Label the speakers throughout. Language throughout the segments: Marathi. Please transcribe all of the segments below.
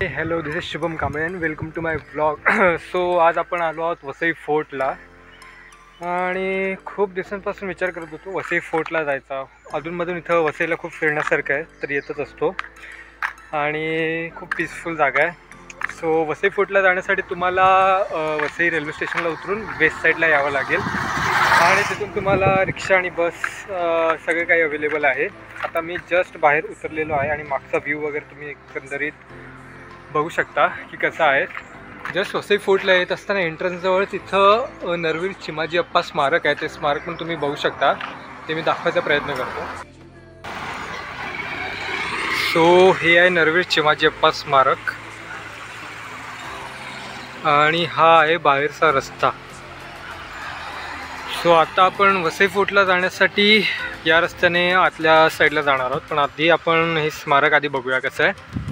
Speaker 1: Hello, this is Shubham Kamble and welcome to my vlog. So आज आपण आलो आहोत वसई फोर्टला आणि खूप दिवसांपासून विचार करत होतो वसई फोर्टला जायचा. अधूनमधून इथं वसईला खूप फिरण्यासारखं आहे, तर येतच असतो आणि खूप पीसफुल जागा आहे. सो वसई फोर्टला जाण्यासाठी तुम्हाला वसई रेल्वे स्टेशनला उतरून वेस्ट साईडला यावं लागेल आणि तिथून तुम्हाला रिक्षा आणि बस सगळे काही अवेलेबल आहे. आता मी जस्ट बाहेर उतरलेलो आहे आणि मागचा व्ह्यू वगैरे तुम्ही एकंदरीत बघू शकता की कसं आहे. जस्ट वसई फोर्टला येत असताना एंट्रन्सजवळच इथं नरवीर चिमाजी अप्पा स्मारक आहे. ते स्मारक पण तुम्ही बघू शकता, ते मी दाखवायचा प्रयत्न करतो. सो हे आहे नरवीर चिमाजी अप्पा स्मारक आणि हा आहे बाहेरचा रस्ता. सो आता आपण वसई फोर्टला जाण्यासाठी या रस्त्याने आतल्या साईडला जाणार आहोत, पण आधी आपण हे स्मारक आधी बघूया कसं आहे.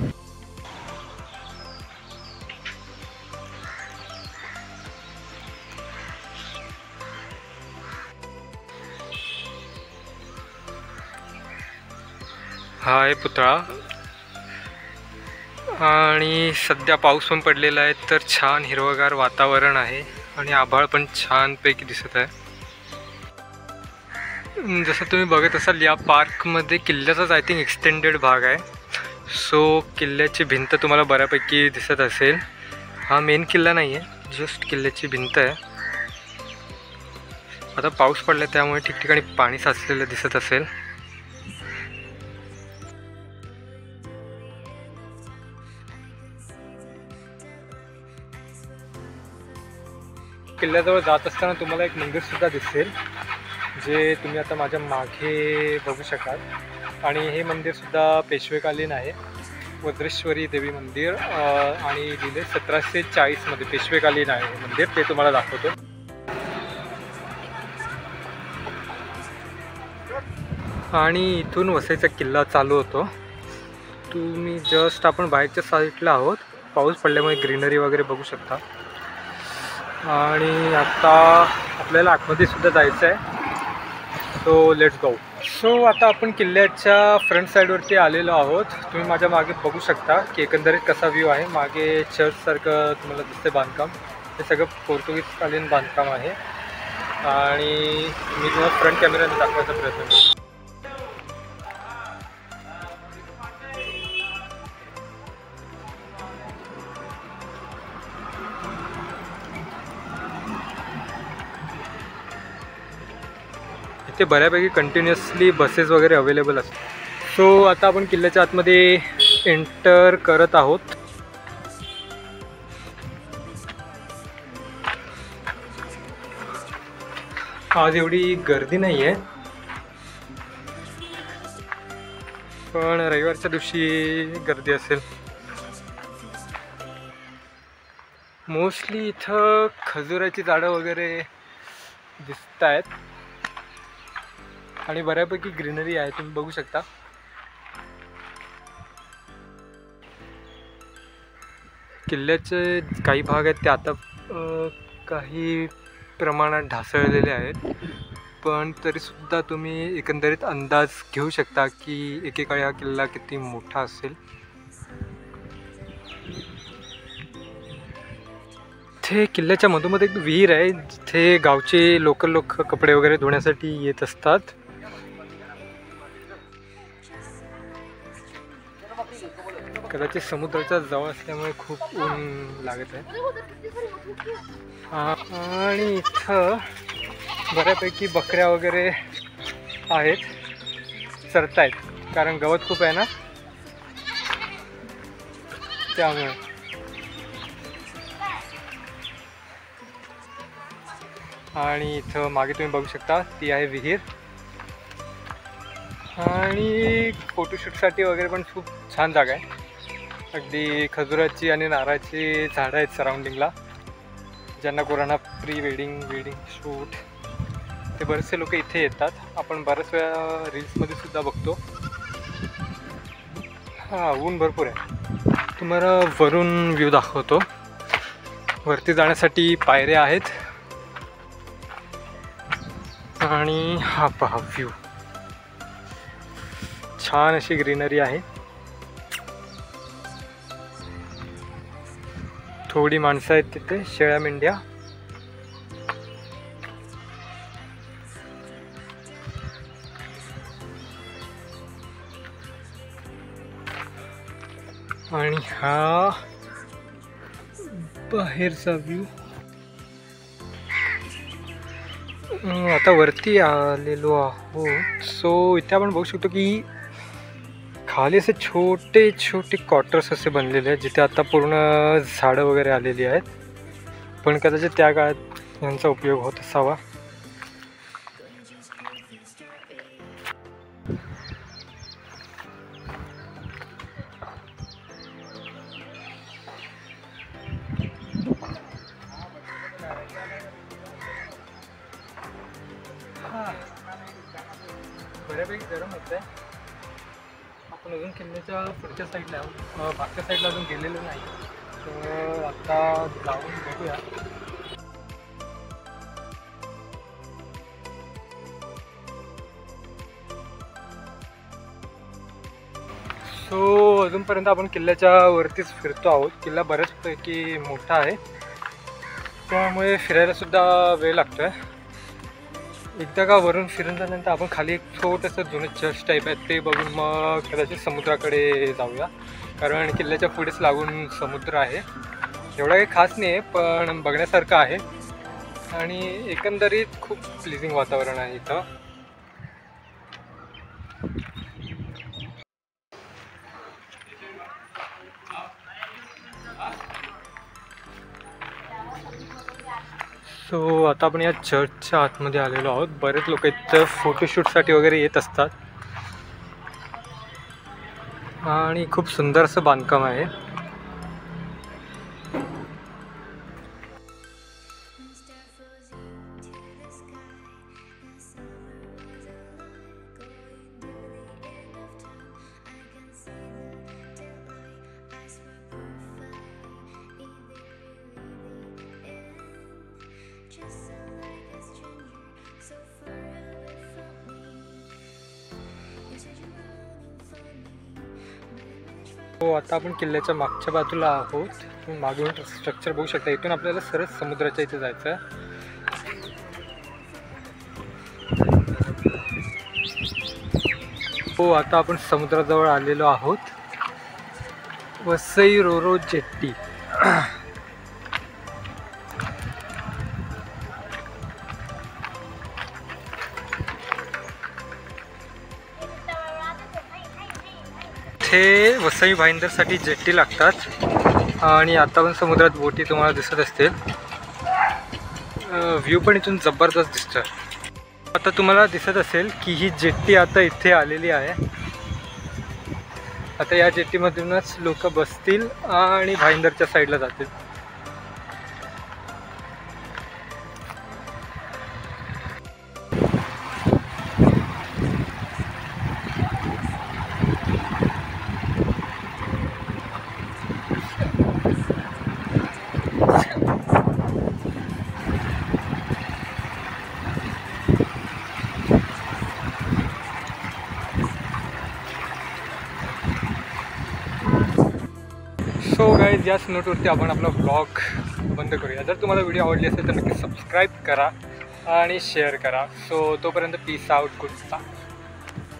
Speaker 1: हा आहे पुतळा आणि सध्या पाऊस पण पडलेला आहे, तर छान हिरवगार वातावरण आहे आणि आभाळ पण छानपैकी दिसत आहे. जसं तुम्ही बघत असाल या पार्कमध्ये किल्ल्याचाच आय थिंक एक्सटेंडेड भाग आहे. सो किल्ल्याची भिंत तुम्हाला बऱ्यापैकी दिसत असेल. हा मेन किल्ला नाही आहे, जस्ट किल्ल्याची भिंत आहे. आता पाऊस पडला त्यामुळे ठिकठिकाणी पाणी साचलेलं दिसत असेल. किल्ल्याजवळ जात असताना तुम्हाला एक मंदिरसुद्धा दिसेल, जे तुम्ही आता माझ्या मागे बघू शकाल. आणि हे मंदिरसुद्धा पेशवेकालीन आहे, वज्रेश्वरी देवी मंदिर, आणि दिले 1740मध्ये पेशवेकालीन आहे हे मंदिर. ते तुम्हाला दाखवतो. आणि इथून वसईचा किल्ला चालू होतो. तुम्ही जस्ट आपण बाहेरच्या साईडला आहोत, पाऊस पडल्यामुळे ग्रीनरी वगैरे बघू शकता. आणि आता आपल्याला आतमध्ये सुद्धा जायचं आहे, सो लेट्स गो. सो आता आपण किल्ल्याच्या फ्रंट साईडवरती आलेलो आहोत. तुम्ही माझ्या मागे बघू शकता की एकंदरीत कसा व्ह्यू आहे. मागे चर्चसारखं तुम्हाला दिसते बांधकाम, हे सगळं पोर्तुगीजकालीन बांधकाम आहे आणि मी तुम्हाला फ्रंट कॅमेऱ्याने दाखवायचा प्रयत्न करतो. इथे बऱ्यापैकी कंटिन्युअसली बसेस वगैरे अवेलेबल असतात. सो आता आपण किल्ल्याच्या आतमध्ये एंटर करत आहोत. आज एवढी गर्दी नाही आहे, पण रविवारच्या दिवशी गर्दी असेल. मोस्टली इथं खजुराची झाडं वगैरे दिसत आहेत आणि बऱ्यापैकी ग्रीनरी आहे, तुम्ही बघू शकता. किल्ल्याचे काही भाग आहेत ते आता काही प्रमाणात ढासळलेले आहेत, पण तरीसुद्धा तुम्ही एकंदरीत अंदाज घेऊ शकता की एकेकाळी हा किल्ला किती मोठा असेल. इथे किल्ल्याच्या मधोमध एक विहीर आहे, जिथे गावचे लोकल लोक कपडे वगैरे धुण्यासाठी येत असतात. कदाचित समुद्राच्या जवळ असल्यामुळे खूप ऊन लागत आहे. आणि इथं बऱ्यापैकी बकऱ्या वगैरे आहेत, चरतायत, कारण गवत खूप आहे ना त्यामुळे. आणि इथं मागे तुम्ही बघू शकता ती आहे विहीर. आणि फोटोशूटसाठी वगैरे पण खूप छान जागा आहे. अगदी खजुराची आणि नारळाची झाडं आहेत सराउंडिंगला, ज्यांना कोरोना प्री वेडिंग शूट ते बरेचसे लोक इथे येतात. आपण बऱ्याच वेळा रील्समध्ये सुद्धा बघतो. हां, ऊन भरपूर आहे. तुम्हाला वरून व्ह्यू दाखवतो. वरती जाण्यासाठी पायऱ्या आहेत आणि हा पहा व्ह्यू, छान अशी ग्रीनरी आहे. थोडी माणसं आहेत तिथे, शेळ्या मेंढ्या. आणि हा बाहेरचा व्ह्यू. आता वरती आलेलो आहोत. सो इथे आपण बघू शकतो की खाली असे छोटे छोटे क्वार्टर्स असे बनलेले आहेत, जिथे आता पूर्ण झाडं वगैरे आलेली आहेत, पण कदाचित त्या काळात यांचा उपयोग होत असावा. बऱ्यापैकी गरम होत आहे. आपण अजून किल्ल्याच्या पुढच्या साईडला मागच्या साईडला अजून गेलेलो नाही, तर आता जाऊन बघूया. सो अजूनपर्यंत आपण किल्ल्याच्या वरतीच फिरतो आहोत. किल्ला बऱ्याचपैकी मोठा आहे, त्यामुळे फिरायला सुद्धा वेळ लागतो आहे. एकदा का वरून फिरून झाल्यानंतर आपण खाली एक छोटंसं जुनं चर्च टाईप आहे ते बघून मग कदाचित समुद्राकडे जाऊया, कारण किल्ल्याच्या पुढेच लागून समुद्र आहे. एवढा काही खास नाही आहे, पण बघण्यासारखं आहे आणि एकंदरीत खूप प्लीजिंग वातावरण आहे इथं. सो आता आपण या चर्चच्या आतमध्ये आलेलो आहोत. बरेच लोक इथं फोटोशूटसाठी वगैरे येत असतात आणि खूप सुंदर असं बांधकाम आहे. हो, आता आपण किल्ल्याच्या मागच्या बाजूला आहोत. तुम्ही मागून स्ट्रक्चर बघू शकता. इथून आपल्याला सरळ समुद्राच्या इथे जायचं आहे. हो, आता आपण समुद्राजवळ आलेलो आहोत. Vasai Ro-Ro jetty. इथे वसई भाईंदरसाठी जेट्टी लागतात आणि आता पण समुद्रात बोटी तुम्हाला दिसत असतील. व्ह्यू पण इथून जबरदस्त दिसतं. आता तुम्हाला दिसत असेल की ही जेट्टी आता इथे आलेली आहे. आता या जेट्टीमधूनच लोक बसतील आणि भाईंदरच्या साईडला जातील. सो गाईज, याच नोटवरती आपण आपला व्लॉग बंद करूया. जर तुम्हाला व्हिडिओ आवडली असेल तर नक्की सबस्क्राईब करा आणि शेअर करा. सो तोपर्यंत पीस आउट, गुड बाय.